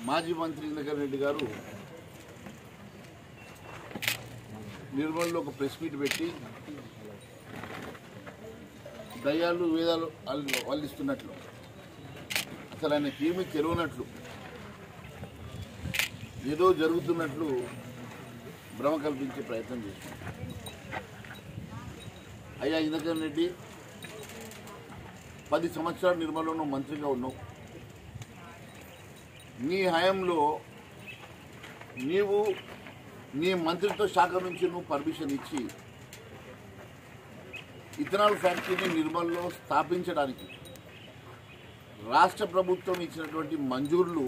మాజీ మంత్రి ఇంద్రకరణ్ రెడ్డి గారు నిర్మల్లో ఒక ప్రెస్ మీట్ పెట్టి దయ్యాలు వేదాలు వల్లిస్తున్నట్లు, అసలు ఆయనకి ఏమీ తెలియనట్లు, ఏదో జరుగుతున్నట్లు భ్రమ కల్పించే ప్రయత్నం చేస్తున్నారు. అయ్యా ఇంద్రకరణ్ రెడ్డి, 10 సంవత్సరాలు నిర్మల్లో మంత్రిగా ఉన్నావు. నీ హయాంలో నీవు నీ మంత్రిత్వ శాఖ నుంచి నువ్వు పర్మిషన్ ఇచ్చి ఇథనాల్ ఫ్యాక్టరీని నిర్మల్లో స్థాపించడానికి రాష్ట్ర ప్రభుత్వం ఇచ్చినటువంటి మంజూర్లు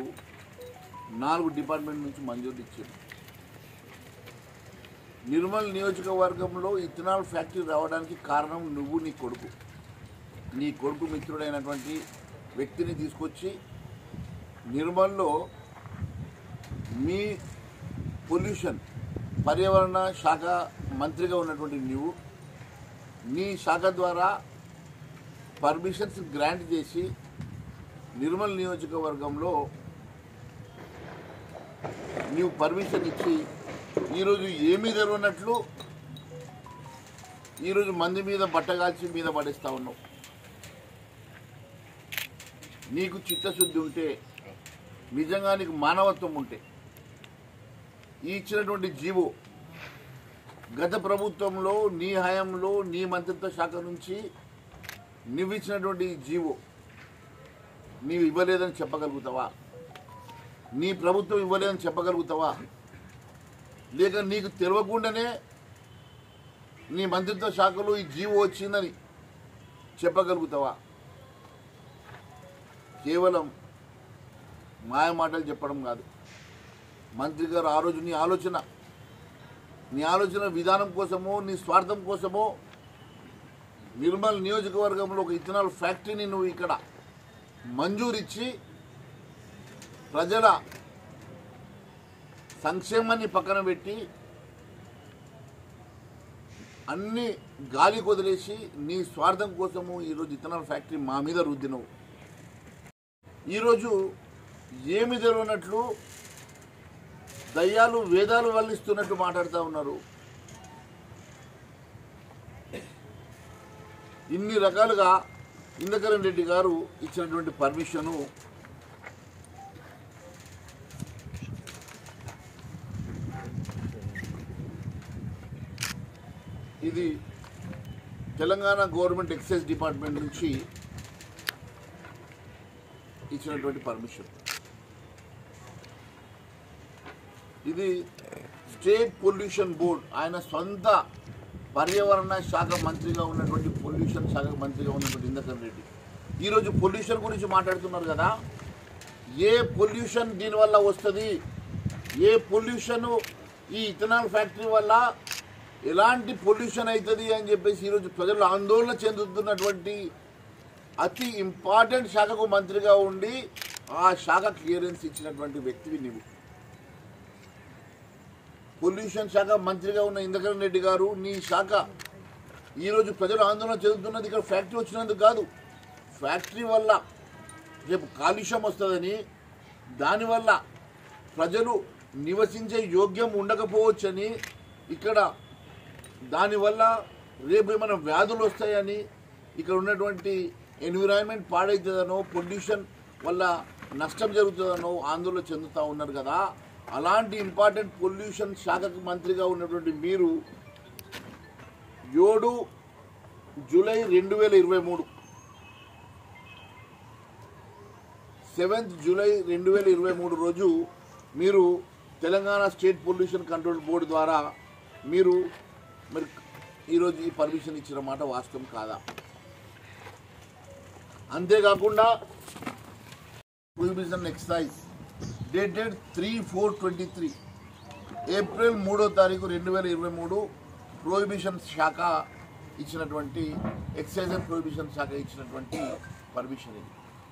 4 డిపార్ట్మెంట్ నుంచి మంజూరు ఇచ్చారు. నిర్మల్ నియోజకవర్గంలో ఇథనాల్ ఫ్యాక్టరీ రావడానికి కారణం నువ్వు, నీ కొడుకు మిత్రుడైనటువంటి వ్యక్తిని తీసుకొచ్చి నిర్మల్లో మీ పొల్యూషన్ పర్యావరణ శాఖ మంత్రిగా ఉన్నటువంటి నువ్వు నీ శాఖ ద్వారా పర్మిషన్స్ గ్రాంట్ చేసి నిర్మల్ నియోజకవర్గంలో నీవు పర్మిషన్ ఇచ్చి ఈరోజు ఏమీ తెలియనట్లు ఈరోజు మంది మీద బట్టగాల్చి మీద పడేస్తా ఉన్నావు. నీకు చిత్తశుద్ధి ఉంటే, నిజంగా నీకు మానవత్వం ఉంటే, ఈ ఇచ్చినటువంటి జీవో గత ప్రభుత్వంలో నీ హయాంలో నీ మంత్రిత్వ శాఖ నుంచి నువ్వు ఇచ్చినటువంటి జీవో నీవు ఇవ్వలేదని చెప్పగలుగుతావా? నీ ప్రభుత్వం ఇవ్వలేదని చెప్పగలుగుతావా? లేక నీకు తెలియకుండానే నీ మంత్రిత్వ శాఖలో ఈ జీవో వచ్చిందని చెప్పగలుగుతావా? కేవలం మాయ మాటలు చెప్పడం కాదు. మంత్రి గారు ఆ రోజు నీ ఆలోచన విధానం కోసమో నీ స్వార్థం కోసమో నిర్మల్ నియోజకవర్గంలో ఒక ఇథనాల్ ఫ్యాక్టరీని నువ్వు ఇక్కడ మంజూరిచ్చి ప్రజల సంక్షేమాన్ని పక్కన పెట్టి అన్ని గాలి కొదిలేసి నీ స్వార్థం కోసము ఈరోజు ఇథనాల్ ఫ్యాక్టరీ మా మీద రుద్దినవు. ఈరోజు ఏమి తెలియనట్లు దయ్యాలు వేదాలు వల్లిస్తున్నట్టు మాట్లాడుతూ ఉన్నారు. ఇన్ని రకాలుగా ఇంద్రకరణ్ రెడ్డి గారు ఇచ్చినటువంటి పర్మిషను ఇది తెలంగాణ గవర్నమెంట్ ఎక్సైజ్ డిపార్ట్మెంట్ నుంచి ఇచ్చినటువంటి పర్మిషన్. ఇది స్టేట్ పొల్యూషన్ బోర్డ్, ఆయన సొంత పర్యావరణ శాఖ మంత్రిగా ఉన్నటువంటి పొల్యూషన్ శాఖ మంత్రిగా ఉన్నటువంటి ఇంద్రకరణ్ రెడ్డి ఈరోజు పొల్యూషన్ గురించి మాట్లాడుతున్నారు కదా. ఏ పొల్యూషన్ దీనివల్ల వస్తుంది, ఏ పొల్యూషన్ ఈ ఇథనాల్ ఫ్యాక్టరీ వల్ల ఎలాంటి పొల్యూషన్ అవుతుంది అని చెప్పేసి ఈరోజు ప్రజలు ఆందోళన చెందుతున్నటువంటి అతి ఇంపార్టెంట్ శాఖకు మంత్రిగా ఉండి ఆ శాఖ క్లియరెన్స్ ఇచ్చినటువంటి వ్యక్తివి నీవు. పొల్యూషన్ శాఖ మంత్రిగా ఉన్న ఇంద్రకరణ్ రెడ్డి గారు, నీ శాఖ ఈరోజు ప్రజలు ఆందోళన చెందుతున్నది ఇక్కడ ఫ్యాక్టరీ వచ్చినందుకు కాదు. ఫ్యాక్టరీ వల్ల రేపు కాలుష్యం వస్తుందని, దానివల్ల ప్రజలు నివసించే యోగ్యం ఉండకపోవచ్చని, ఇక్కడ దానివల్ల రేపు ఏమైనా వ్యాధులు వస్తాయని, ఇక్కడ ఉన్నటువంటి ఎన్విరాన్మెంట్ పాడవుతుందనో, పొల్యూషన్ వల్ల నష్టం జరుగుతుందనో ఆందోళన చెందుతూ ఉన్నారు కదా. అలాంటి ఇంపార్టెంట్ పొల్యూషన్ శాఖకు మంత్రిగా ఉన్నటువంటి మీరు 7 జూలై 2023 7th జూలై 2023 రోజు మీరు Telangana state pollution control board ద్వారా మీరు ఈరోజు ఈ పర్మిషన్ ఇచ్చిన మాట వాస్తవం కాదా? అంతేకాకుండా ప్రొహిబిషన్ ఎక్సైజ్ డేటెడ్ 3/4/23 ఏప్రిల్ 3వ తారీఖు 2023 ప్రొహిబిషన్ శాఖ ఇచ్చినటువంటి ఎక్సైజ్ అండ్ ప్రొహిబిషన్ శాఖ ఇచ్చినటువంటి పర్మిషన్ ఇది.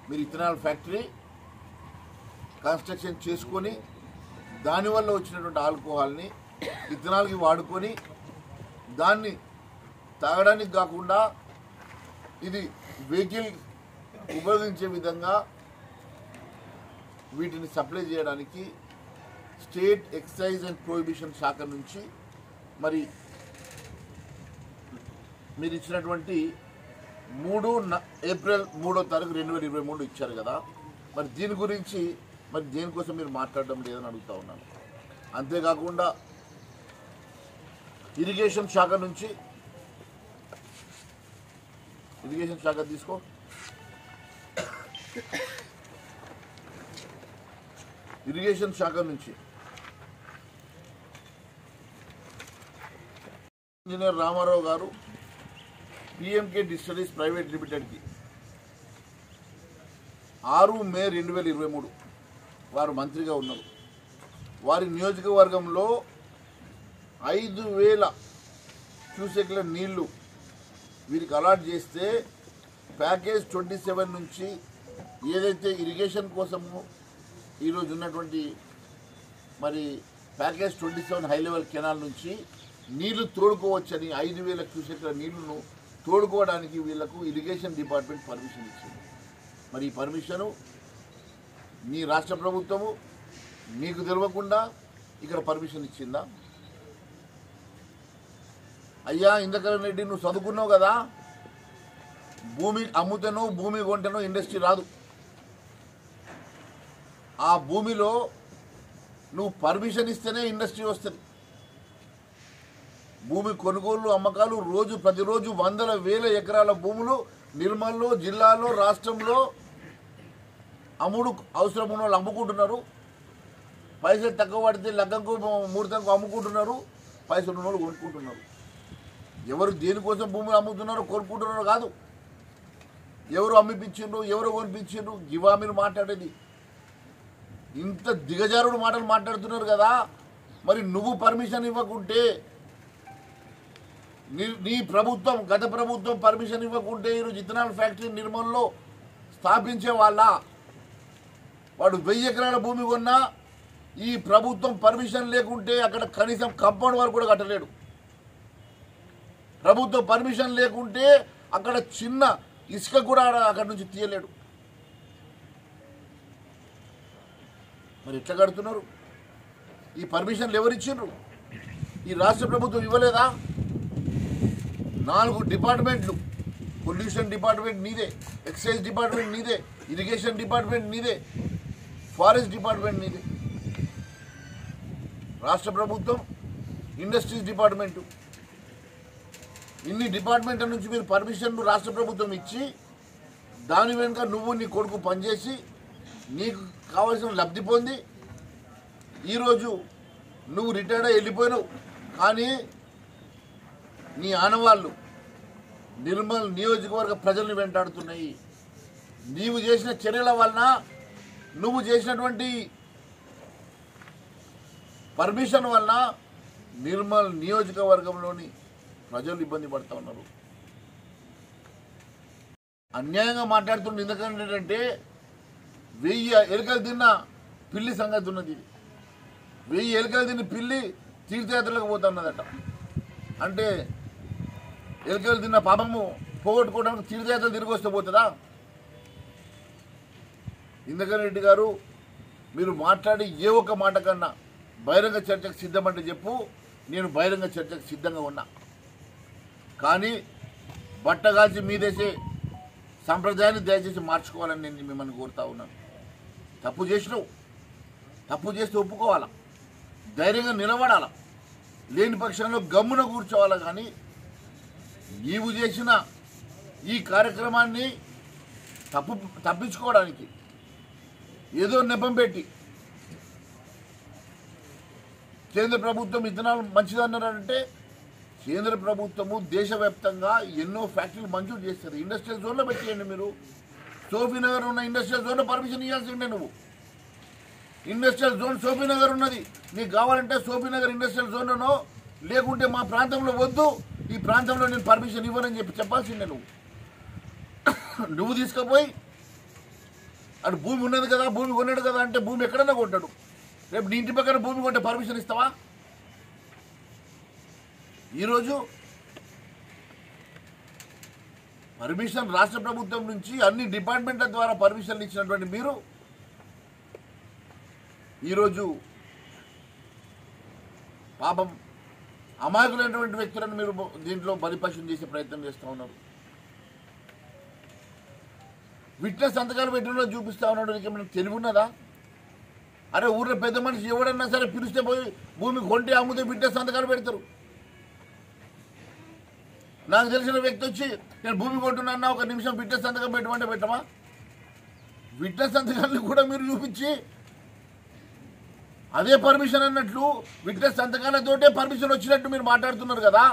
మీరు ఇథనాల్ ఫ్యాక్టరీ కన్స్ట్రక్షన్ చేసుకొని దానివల్ల వచ్చినటువంటి ఆల్కహాల్ని ఇథనాల్కి వాడుకొని దాన్ని తాగడానికి కాకుండా ఇది వెహికల్ ఉపయోగించే విధంగా వీటిని సప్లై చేయడానికి స్టేట్ ఎక్సైజ్ అండ్ ప్రొహిబిషన్ శాఖ నుంచి మరి మీరు ఇచ్చినటువంటి ఏప్రిల్ 3వ తారీఖు 2023 ఇచ్చారు కదా, మరి దీని గురించి మరి దేనికోసం మీరు మాట్లాడడం లేదని అడుగుతా ఉన్నాను. అంతేకాకుండా ఇరిగేషన్ శాఖ నుంచి తీసుకో, ఇరిగేషన్ శాఖ నుంచి ఇంజనీర్ రామారావు గారు పిఎంకే డిస్టిలరీస్ ప్రైవేట్ లిమిటెడ్కి 6 మే 2023 వారు మంత్రిగా ఉన్నారు. వారి నియోజకవర్గంలో 5,000 క్యూసెక్ల నీళ్లు వీరికి అలాట్ చేస్తే ప్యాకేజ్ 27 నుంచి ఏదైతే ఇరిగేషన్ కోసము ఈరోజు ఉన్నటువంటి మరి ప్యాకేజ్ 27 హై లెవెల్ కెనాల్ నుంచి నీళ్లు తోడుకోవచ్చని 5,000 క్యూసెక్ల నీళ్లను తోడుకోవడానికి వీళ్లకు ఇరిగేషన్ డిపార్ట్మెంట్ పర్మిషన్ ఇచ్చింది. మరి ఈ పర్మిషను మీ రాష్ట్ర ప్రభుత్వము మీకు తెలియకుండా ఇక్కడ పర్మిషన్ ఇచ్చిందా? అయ్యా ఇంద్రకరణ్ రెడ్డి, నువ్వు చదువుకున్నావు కదా, భూమి అమ్ముతేనో భూమి కొంటేనో ఇండస్ట్రీ రాదు. ఆ భూమిలో నువ్వు పర్మిషన్ ఇస్తేనే ఇండస్ట్రీ వస్తుంది. భూమి కొనుగోలు అమ్మకాలు ప్రతిరోజు 100,000 ఎకరాల భూములు నిర్మల్లో, జిల్లాలో, రాష్ట్రంలో అవసరం ఉన్న వాళ్ళు అమ్ముకుంటున్నారు. పైసలు తక్కువ పడితే లగ్గంకు ముహూర్తంకు అమ్ముకుంటున్నారు, పైసలు ఉన్న వాళ్ళు కొనుక్కుంటున్నారు. ఎవరు దేనికోసం భూములు అమ్ముతున్నారో కొనుక్కుంటున్నారో కాదు, ఎవరు అమ్మిపించిండ్రు, ఎవరు కొనిపించిండ్రు, ఇవా మీరు మాట్లాడేది. ఇంత దిగజారుడు మాటలు మాట్లాడుతున్నారు కదా. మరి నువ్వు పర్మిషన్ ఇవ్వకుంటే, నీ ప్రభుత్వం గత ప్రభుత్వం పర్మిషన్ ఇవ్వకుంటే ఈరోజు ఇథనాల్ ఫ్యాక్టరీ నిర్మల్లో స్థాపించే వాడు 1000 ఎకరాల భూమి కొన్నా ఈ ప్రభుత్వం పర్మిషన్ లేకుంటే అక్కడ కనీసం కంపౌండ్ వర్క్ కూడా కట్టలేడు. ప్రభుత్వం పర్మిషన్ లేకుంటే అక్కడ చిన్న ఇసుక కూడా అక్కడ నుంచి తీయలేడు. మరి ఎట్లా కడుతున్నారు? ఈ పర్మిషన్లు ఎవరిచ్చిండ్రు? ఈ రాష్ట్ర ప్రభుత్వం ఇవ్వలేదా? 4 డిపార్ట్మెంట్లు, పొల్యూషన్ డిపార్ట్మెంట్ నీదే, ఎక్సైజ్ డిపార్ట్మెంట్ నీదే, ఇరిగేషన్ డిపార్ట్మెంట్ నీదే, ఫారెస్ట్ డిపార్ట్మెంట్ నీదే. రాష్ట్ర ప్రభుత్వం ఇండస్ట్రీస్ డిపార్ట్మెంటు, ఇన్ని డిపార్ట్మెంట్ల నుంచి మీరు పర్మిషన్లు రాష్ట్ర ప్రభుత్వం ఇచ్చి దాని వెనుక నువ్వు నీ కొడుకు పనిచేసి నీకు కావాల్సిన లబ్ధి పొంది ఈరోజు నువ్వు రిటైర్డ్ అయి వెళ్ళిపోయినావు. కానీ నీ ఆనవాళ్ళు నిర్మల్ నియోజకవర్గ ప్రజల్ని వెంటాడుతున్నాయి. నీవు చేసిన చర్యల వలన, నువ్వు చేసినటువంటి పర్మిషన్ వలన నిర్మల్ నియోజకవర్గంలోని ప్రజలు ఇబ్బంది పడుతూ ఉన్నారు. అన్యాయంగా మాట్లాడుతున్న ఎందుకంటే 1000 ఎలుకలు తిన్న పిల్లి సంగతి ఉన్నది. 1000 ఎలుకలు తిన్న పిల్లి తీర్థయాత్రలకు పోతున్నదట. అంటే ఎలుకలు తిన్న పాపము పోగొట్టుకోవడానికి తీర్థయాత్రలు తిరిగి వస్తే పోతుందా? ఇంద్రకరణ్ రెడ్డి గారు, మీరు మాట్లాడి ఏ ఒక్క మాట కన్నా బహిరంగ చర్చకు సిద్ధమంటే చెప్పు, నేను బహిరంగ చర్చకు సిద్ధంగా ఉన్నా. కానీ బట్టగాల్చి మీదేసే సంప్రదాయాన్ని దయచేసి మార్చుకోవాలని నేను మిమ్మల్ని కోరుతా ఉన్నాను. తప్పు చేసినావు, తప్పు చేస్తే ఒప్పుకోవాలా, ధైర్యంగా నిలబడాలా, లేని పక్షంలో గమ్మున కూర్చోవాలా. కానీ నీవు చేసిన ఈ కార్యక్రమాన్ని తప్పించుకోవడానికి ఏదో నెపం పెట్టి కేంద్ర ప్రభుత్వం ఇథనాల్ మంచిదన్నారంటే, కేంద్ర ప్రభుత్వము దేశవ్యాప్తంగా ఎన్నో ఫ్యాక్టరీలు మంజూరు చేస్తారు. ఇండస్ట్రియల్ జోన్లో పెట్టేయండి. మీరు సోఫీనగర్ ఉన్న ఇండస్ట్రియల్ జోన్లో పర్మిషన్ ఇవ్వాల్సి ఉండే. నువ్వు ఇండస్ట్రియల్ జోన్ సోఫీనగర్ ఉన్నది, నీకు కావాలంటే సోఫీనగర్ ఇండస్ట్రియల్ జోన్లోనో, లేకుంటే మా ప్రాంతంలో వద్దు, ఈ ప్రాంతంలో నేను పర్మిషన్ ఇవ్వనని చెప్పాల్సిందే. నువ్వు తీసుకుపోయి అటు భూమి ఉన్నది కదా, భూమి కొన్నాడు కదా అంటే భూమి ఎక్కడన్నా కొంటాడు. రేపు నీ ఇంటి పక్కన భూమి కొంటే పర్మిషన్ ఇస్తావా? ఈరోజు పర్మిషన్ రాష్ట్ర ప్రభుత్వం నుంచి అన్ని డిపార్ట్మెంట్ల ద్వారా పర్మిషన్లు ఇచ్చినటువంటి మీరు ఈరోజు పాపం అమాయకులైనటువంటి వ్యక్తులను మీరు దీంట్లో బలిపశం చేసే ప్రయత్నం చేస్తూ ఉన్నారు. విట్నెస్ సంతకాలు పెట్టినలో చూపిస్తా ఉన్నాడు. నీకేమైనా తెలివి ఉన్నదా? అరే ఊర్లో పెద్ద మనిషి ఎవడన్నా సరే పిలిస్తే పోయి భూమి కొంటే అమ్ముతే విట్నెస్ సంతకాలు పెడతారు. నాకు తెలిసిన వ్యక్తి వచ్చి నేను భూమి కొంటున్నా ఒక నిమిషం విట్నెస్ సంతకం పెట్టమంటే పెట్టమా? విట్నెస్ సంతకాలను కూడా మీరు చూపించి అదే పర్మిషన్ అన్నట్లు విట్నెస్ సంతకాలతోటే పర్మిషన్ వచ్చినట్టు మీరు మాట్లాడుతున్నారు కదా.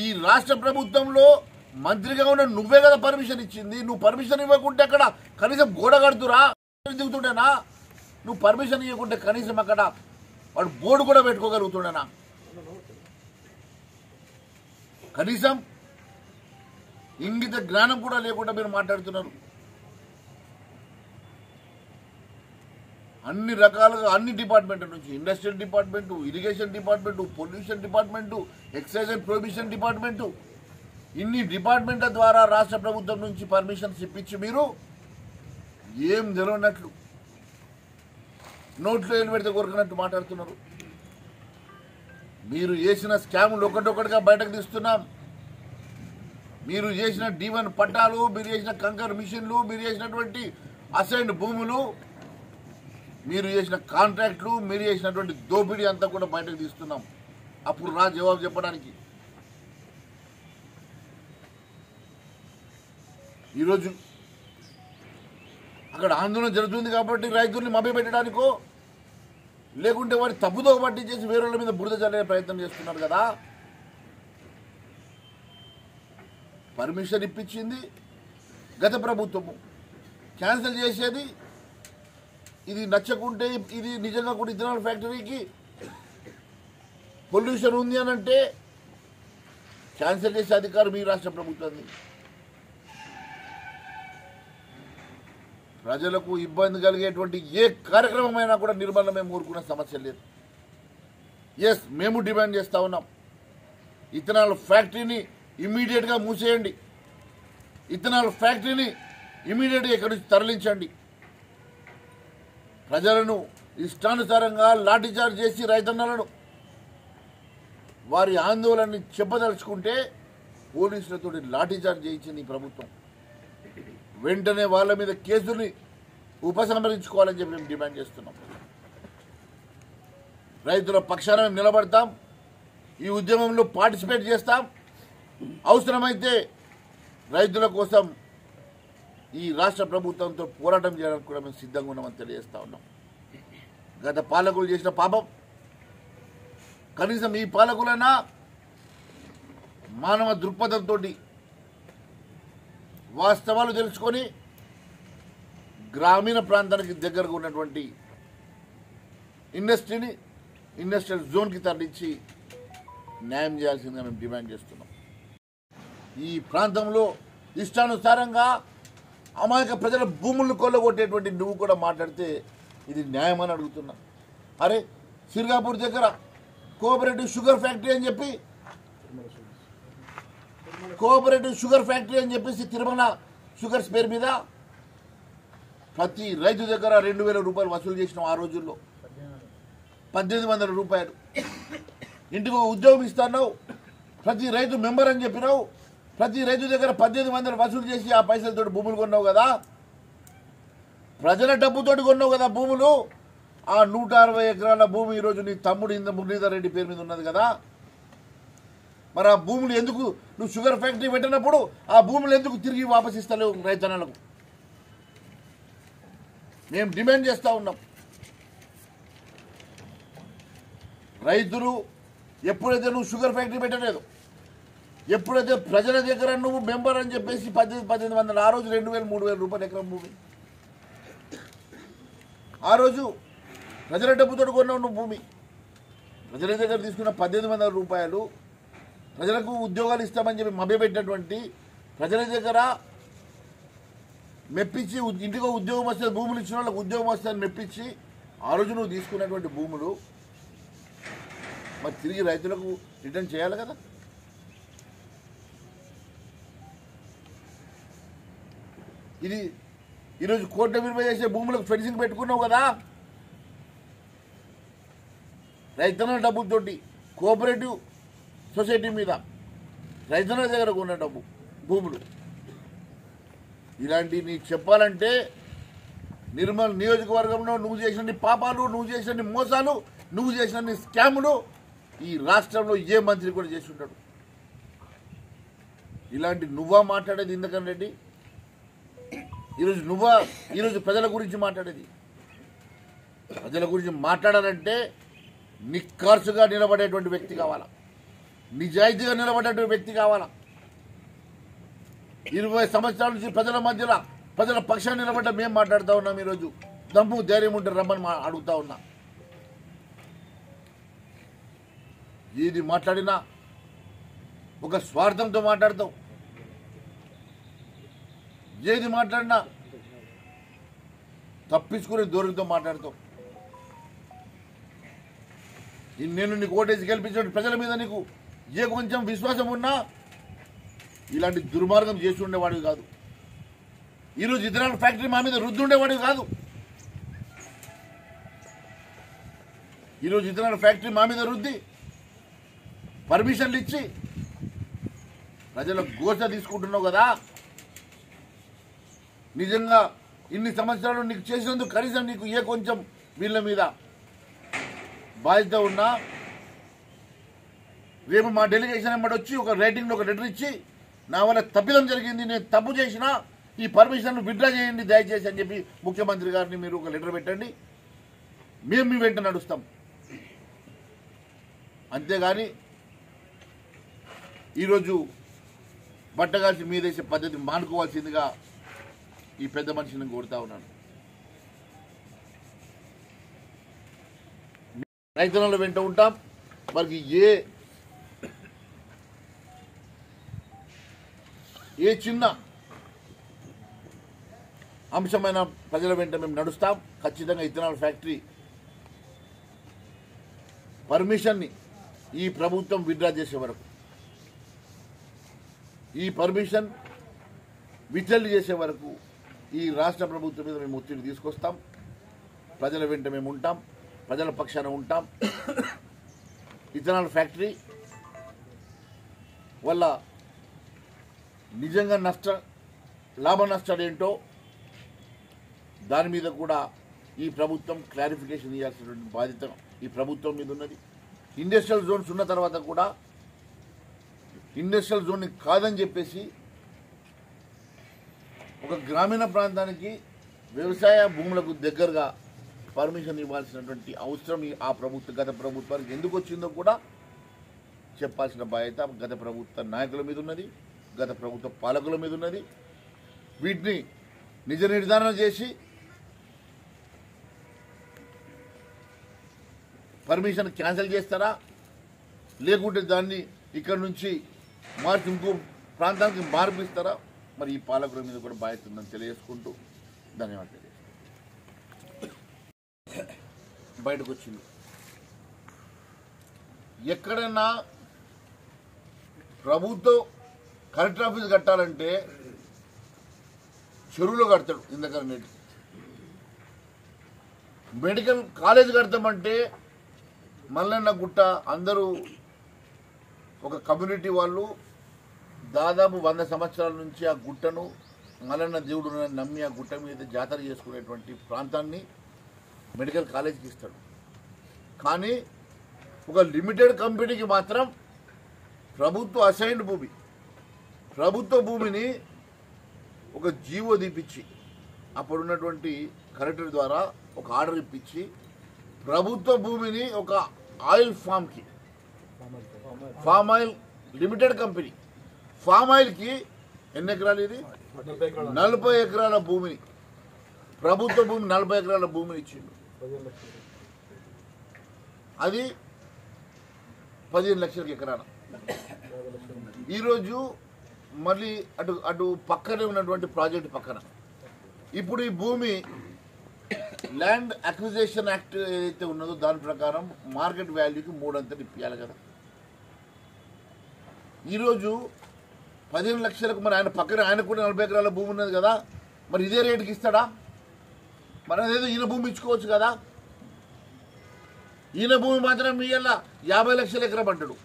ఈ రాష్ట్ర ప్రభుత్వంలో మంత్రిగా ఉన్న నువ్వే కదా పర్మిషన్ ఇచ్చింది. నువ్వు పర్మిషన్ ఇవ్వకుంటే అక్కడ కనీసం గోడ కడుతురా దిగుతుండేనా? నువ్వు పర్మిషన్ ఇవ్వకుంటే కనీసం అక్కడ వాడు బోర్డు కూడా పెట్టుకోగలుగుతుండేనా? కనీసం ఇంగిత జ్ఞానం కూడా లేకుండా మీరు మాట్లాడుతున్నారు. అన్ని రకాలుగా అన్ని డిపార్ట్మెంట్ నుంచి industrial department, irrigation department, pollution department, excise and prohibition department, ఇన్ని డిపార్ట్మెంట్ల ద్వారా రాష్ట్ర ప్రభుత్వం నుంచి పర్మిషన్స్ ఇప్పించి మీరు ఏం తెలియనట్లు నోట్లో ఏలు పెడితే కొరకనట్టు మాట్లాడుతున్నారు. మీరు చేసిన స్కాములు ఒకటొకటిగా బయటకు తీస్తున్నాం. మీరు చేసిన D1 పట్టాలు, మీరు చేసిన కంకర్ మిషన్లు, మీరు చేసినటువంటి అసైన్డ్ భూములు, మీరు చేసిన కాంట్రాక్ట్లు, మీరు చేసినటువంటి దోపిడీ అంతా కూడా బయటకు తీస్తున్నాం. అప్పుడు రా జవాబు చెప్పడానికి. ఈరోజు అక్కడ ఆందోళన జరుగుతుంది కాబట్టి రైతుల్ని మభ్యపెట్టడానికో లేకుంటే వారి తప్పుదో పట్టించేసి వేరే వాళ్ళ మీద బురద చల్లే ప్రయత్నం చేస్తున్నారు కదా. పర్మిషన్ ఇప్పించింది గత ప్రభుత్వము, క్యాన్సిల్ చేసేది ఇది నచ్చకుంటే ఇది నిజంగా కూడా ఇథనాల్ ఫ్యాక్టరీకి పొల్యూషన్ ఉంది అని అంటే క్యాన్సిల్ చేసే అధికారం ఈ రాష్ట్ర ప్రభుత్వాన్ని. ప్రజలకు ఇబ్బంది కలిగేటువంటి ఏ కార్యక్రమమైనా కూడా నిర్మలమే ఊరుకునే సమస్య లేదు. ఎస్, మేము డిమాండ్ చేస్తూ ఉన్నాం, ఇథనాల్ ఫ్యాక్టరీని ఇమ్మీడియట్గా మూసేయండి. ఇథనాల్ ఫ్యాక్టరీని ఇమ్మీడియట్గా ఇక్కడి నుంచి తరలించండి. ప్రజలను ఇష్టానుసారంగా లాఠీచార్జ్ చేసి రైతన్నలను వారి ఆందోళనని చెప్పదలుచుకుంటే పోలీసులతో లాఠీచార్జ్ చేయించింది ఈ ప్రభుత్వం. వెంటనే వాళ్ళ మీద కేసుల్ని ఉపసంహరించుకోవాలని చెప్పి మేము డిమాండ్ చేస్తున్నాం. రైతుల పక్షాన మేము నిలబడతాం, ఈ ఉద్యమంలో పార్టిసిపేట్ చేస్తాం. అవసరమైతే రైతుల కోసం ఈ రాష్ట్ర ప్రభుత్వంతో పోరాటం చేయడానికి కూడా మేము సిద్ధంగా ఉన్నామని తెలియజేస్తా ఉన్నాం. గత పాలకులు చేసిన పాపం కనీసం ఈ పాలకులైనా మానవ దృక్పథంతో వాస్తవాలు తెలుసుకొని గ్రామీణ ప్రాంతానికి దగ్గరగా ఉన్నటువంటి ఇండస్ట్రీని ఇండస్ట్రియల్ జోన్కి తరలించి న్యాయం చేయాల్సిందిగా మేము డిమాండ్ చేస్తున్నాం. ఈ ప్రాంతంలో ఇష్టానుసారంగా అమాయక ప్రజల భూములను కొల్లగొట్టేటువంటి నువ్వు కూడా మాట్లాడితే ఇది న్యాయమని అడుగుతున్నా. అరే సిర్గాపూర్ దగ్గర కోఆపరేటివ్ షుగర్ ఫ్యాక్టరీ అని చెప్పి తిరుమల షుగర్స్ పేరు మీద ప్రతి రైతు దగ్గర 2000 రూపాయలు వసూలు చేసినాం. ఆ రోజుల్లో 1800 రూపాయలు. ఇంటికి ఉద్యోగం ఇస్తున్నావు, ప్రతి రైతు మెంబర్ అని చెప్పినావు, ప్రతి రైతు దగ్గర 1800 వసూలు చేసి ఆ పైసలతో భూములు కొన్నావు కదా. ప్రజల డబ్బుతోటి కొన్నావు కదా భూములు. ఆ 160 ఎకరాల భూమి ఈరోజు నీ తమ్ముడు మురళీధర్ రెడ్డి పేరు మీద ఉన్నది కదా. మరి ఆ భూములు ఎందుకు నువ్వు షుగర్ ఫ్యాక్టరీ పెట్టినప్పుడు ఆ భూములు ఎందుకు తిరిగి వాపసు ఇస్తలేవు రైతన్నలకు? మేము డిమాండ్ చేస్తూ ఉన్నాం. రైతులు ఎప్పుడైతే నువ్వు షుగర్ ఫ్యాక్టరీ పెట్టలేదు, ఎప్పుడైతే ప్రజల దగ్గర నువ్వు మెంబర్ అని చెప్పేసి 1800 ఆ రోజు 2000-3000 రూపాయలు ఎకరం భూమి, ఆ రోజు ప్రజల డబ్బుతో కొన్నావు నువ్వు భూమి. ప్రజల దగ్గర తీసుకున్న 1800 రూపాయలు ప్రజలకు ఉద్యోగాలు ఇస్తామని చెప్పి మభ్యపెట్టినటువంటి ప్రజల దగ్గర మెప్పించి ఇంటికో ఉద్యోగం వస్తే భూములు ఇచ్చిన వాళ్ళకి ఉద్యోగం వస్తుందని మెప్పించి ఆ రోజు నువ్వు తీసుకున్నటువంటి భూములు మరి తిరిగి రైతులకు రిటర్న్ చేయాలి కదా. ఇది ఈరోజు కోట్ల విలువ చేసే భూములకు ఫెన్సింగ్ పెట్టుకున్నావు కదా, రైతన్నల డబ్బులతోటి కోఆపరేటివ్ సొసైటీ మీద రైతన్నల దగ్గర ఉన్న డబ్బు భూములు. ఇలాంటి నీకు చెప్పాలంటే నిర్మల్ నియోజకవర్గంలో నువ్వు చేసిన పాపాలు, నువ్వు చేసిన మోసాలు, నువ్వు చేసిన స్కాములు ఈ రాష్ట్రంలో ఏ మంత్రి కూడా చేసి ఉంటాడు. ఇలాంటి నువ్వా మాట్లాడేది ఇంద్రకరణ్ రెడ్డి? ఈరోజు ప్రజల గురించి మాట్లాడేది? ప్రజల గురించి మాట్లాడాలంటే నిక్కర్సుగా నిలబడేటువంటి వ్యక్తి కావాలా, నిజాయితీగా నిలబడేటువంటి వ్యక్తి కావాలా. 20 సంవత్సరాల నుంచి ప్రజల మధ్యలో ప్రజల పక్షాన్ని నిలబడ్డ మేము మాట్లాడుతూ ఉన్నాం. ఈరోజు దమ్ము ధైర్యం ఉంటే రమ్మని అడుగుతా ఉన్నా. ఏది మాట్లాడినా ఒక స్వార్థంతో మాట్లాడతావు, ఏది మాట్లాడినా తప్పించుకునే దూరంతో మాట్లాడతావు. నేను నీకు ఓటేసి గెలిపించిన ప్రజల మీద నీకు ఏ కొంచెం విశ్వాసం ఉన్నా ఇలాంటి దుర్మార్గం చేసి ఉండేవాడివి కాదు. ఈరోజు ఇథనాల్ ఫ్యాక్టరీ మా మీద రుద్దు ఉండేవాడివి కాదు. ఈరోజు ఇథనాల్ ఫ్యాక్టరీ మా మీద రుద్ది పర్మిషన్లు ఇచ్చి ప్రజల గోస తీసుకుంటున్నావు కదా. నిజంగా ఇన్ని సంవత్సరాలు నీకు చేసినందుకు కనీసం నీకు ఏ కొంచెం వీళ్ళ మీద బాధ్యత ఉన్నా రేపు మా డెలిగేషన్ వెంబడి వచ్చి ఒక రైటింగ్లో ఒక లెటర్ ఇచ్చి నా వల్ల తప్పిదం జరిగింది, నేను తప్పు చేసినా ఈ పర్మిషన్ విత్డ్రా చేయండి దయచేసి అని చెప్పి ముఖ్యమంత్రి గారిని మీరు ఒక లెటర్ పెట్టండి, మేము మీ వెంట నడుస్తాం. అంతేగాని ఈరోజు బట్టగాల్చి మీదేసే పద్ధతి మానుకోవాల్సిందిగా ఈ పెద్ద మనిషిని కోరుతా ఉన్నాను. రైతుల వెంట ఉంటాం. వారికి ఏ చిన్న అంశమైన ప్రజల వెంట మేము నడుస్తాం. ఖచ్చితంగా ఇథనాల్ ఫ్యాక్టరీ పర్మిషన్ని ఈ ప్రభుత్వం విత్డ్రా చేసే వరకు, ఈ పర్మిషన్ విత్డ్రా చేసే వరకు ఈ రాష్ట్ర ప్రభుత్వం మీద మేము ఒత్తిడి తీసుకొస్తాం. ప్రజల వెంట మేము ఉంటాం, ప్రజల పక్షాన ఉంటాం. ఇథనాల్ ఫ్యాక్టరీ వల్ల నిజంగా లాభ నష్టాలు ఏంటో దాని మీద కూడా ఈ ప్రభుత్వం క్లారిఫికేషన్ ఇవ్వాల్సినటువంటి బాధ్యత ఈ ప్రభుత్వం మీద ఉన్నది. ఇండస్ట్రియల్ జోన్స్ ఉన్న తర్వాత కూడా ఇండస్ట్రియల్ జోన్ని కాదని చెప్పేసి ఒక గ్రామీణ ప్రాంతానికి వ్యవసాయ భూములకు దగ్గరగా పర్మిషన్ ఇవ్వాల్సినటువంటి అవసరం గత ప్రభుత్వానికి ఎందుకు వచ్చిందో కూడా చెప్పాల్సిన బాధ్యత గత ప్రభుత్వ నాయకుల మీద ఉన్నది, గత ప్రభుత్వ పాలకుల మీద ఉన్నది. వీటిని నిజ నిర్ధారణ చేసి పర్మిషన్ క్యాన్సిల్ చేస్తారా, లేకుంటే దాన్ని ఇక్కడ నుంచి మార్చి ఇంకో ప్రాంతానికి మార్పిస్తారా, మరి ఈ పాలకుల మీద కూడా బాధ్యత ఉందని తెలియజేసుకుంటూ ధన్యవాదాలు. బయటకు వచ్చింది ఎక్కడైనా ప్రభుత్వం కలెక్టర్ ఆఫీస్ కట్టాలంటే చెరువులో కడతాడు ఇంద్రకరణ్ రెడ్డి. మెడికల్ కాలేజ్ కడతామంటే మల్లన్న గుట్ట అందరూ ఒక కమ్యూనిటీ వాళ్ళు దాదాపు 100 సంవత్సరాల నుంచి ఆ గుట్టను మల్లన్న దేవుడు నమ్మి ఆ గుట్ట మీద జాతర చేసుకునేటువంటి ప్రాంతాన్ని మెడికల్ కాలేజ్కి ఇస్తాడు. కానీ ఒక లిమిటెడ్ కంపెనీకి మాత్రం ప్రభుత్వ అసైన్డ్ భూమి, ప్రభుత్వ భూమిని ఒక జీవో తీపిచ్చి అప్పుడున్నటువంటి కలెక్టర్ ద్వారా ఒక ఆర్డర్ ఇప్పించి ప్రభుత్వ భూమిని ఒక ఆయిల్ ఫామ్కి, palm oil limited company palm ఆయిల్కి ఎన్ని ఎకరాలు, ఇది 40 ఎకరాల భూమిని, ప్రభుత్వ భూమి 40 ఎకరాల భూమిని ఇచ్చిండు. అది 15 లక్షల ఎకరాన. ఈరోజు మళ్ళీ అటు పక్కనే ఉన్నటువంటి ప్రాజెక్టు పక్కన ఇప్పుడు ఈ భూమి ల్యాండ్ అక్విజిషన్ యాక్ట్ ఏదైతే ఉన్నదో దాని ప్రకారం మార్కెట్ వాల్యూకి 3 అంతలు ఇప్పించాలి కదా. ఈరోజు 15 లక్షలకు మరి ఆయన పక్కన ఆయన కూడా 40 ఎకరాల భూమి ఉన్నది కదా, మరి ఇదే రేటుకి ఇస్తాడా? మరి అదేదో ఈయన భూమి ఇచ్చుకోవచ్చు కదా. ఈయన భూమి మాత్రం ఇయ్యాల 50 లక్షల ఎకరం అంటాడు.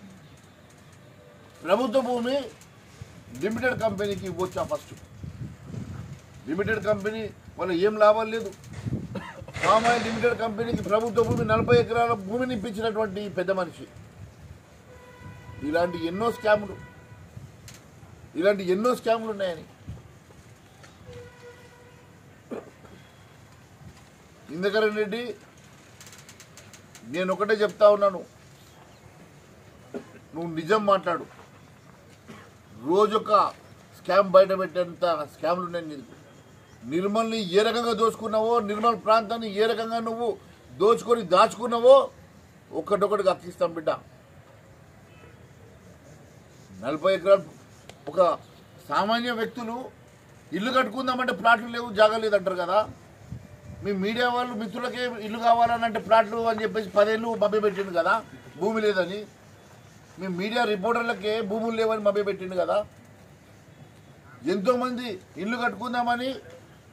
ప్రభుత్వ భూమి లిమిటెడ్ కంపెనీకి ఇవ్వచ్చా? ఫస్ట్ లిమిటెడ్ కంపెనీ వల్ల ఏం లాభం లేదు. పామ్ ఆయిల్ లిమిటెడ్ కంపెనీకి ప్రభుత్వ భూమి 40 ఎకరాల భూమిని ఇప్పించినటువంటి పెద్ద మనిషి. ఇలాంటి ఎన్నో స్కాములు ఉన్నాయని ఇంద్రకరణ్ రెడ్డి, నేను ఒకటే చెప్తా ఉన్నాను, నువ్వు నిజం మాట్లాడు. రోజొక స్కామ్ బయట పెట్టేంత స్కామ్లు ఉన్నాయి నీకు. నిర్మల్ని ఏ రకంగా దోచుకున్నావో, నిర్మల్ ప్రాంతాన్ని ఏ రకంగా నువ్వు దోచుకొని దాచుకున్నావో ఒక్కటొక్కటిగా అక్కిస్తాం బిడ్డ. 40 ఎకరాలు ఒక సామాన్య వ్యక్తులు ఇల్లు కట్టుకుందామంటే ప్లాట్లు లేవు, జాగా లేదంటారు కదా. మీ మీడియా వాళ్ళు మిత్రులకే ఇల్లు కావాలని అంటే ప్లాట్లు అని చెప్పేసి 10 ఏళ్ళు మభ్యపెట్టిండు కదా భూమి లేదని. మీ మీడియా రిపోర్టర్లకే భూములు లేవని మభ్యపెట్టిండు కదా. ఎంతోమంది ఇల్లు కట్టుకుందామని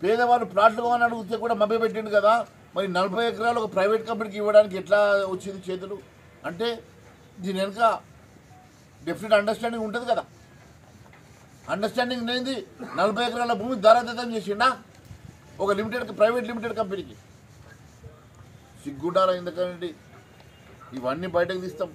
పేదవాళ్ళు ప్లాట్లు కావాలని అడిగితే కూడా మభ్యపెట్టిండు కదా. మరి 40 ఎకరాలు ఒక ప్రైవేట్ కంపెనీకి ఇవ్వడానికి ఎట్లా వచ్చింది చేతులు? అంటే దీని వెనుక డెఫినెట్ అండర్స్టాండింగ్ ఉంటుంది కదా. అండర్స్టాండింగ్ లేనిది 40 ఎకరాల భూమి ధారాదత్తం చేసిండా ఒక ప్రైవేట్ లిమిటెడ్ కంపెనీకి? సిగ్గుండాలా? ఎందుకంటే ఇవన్నీ బయటకు తీస్తాం.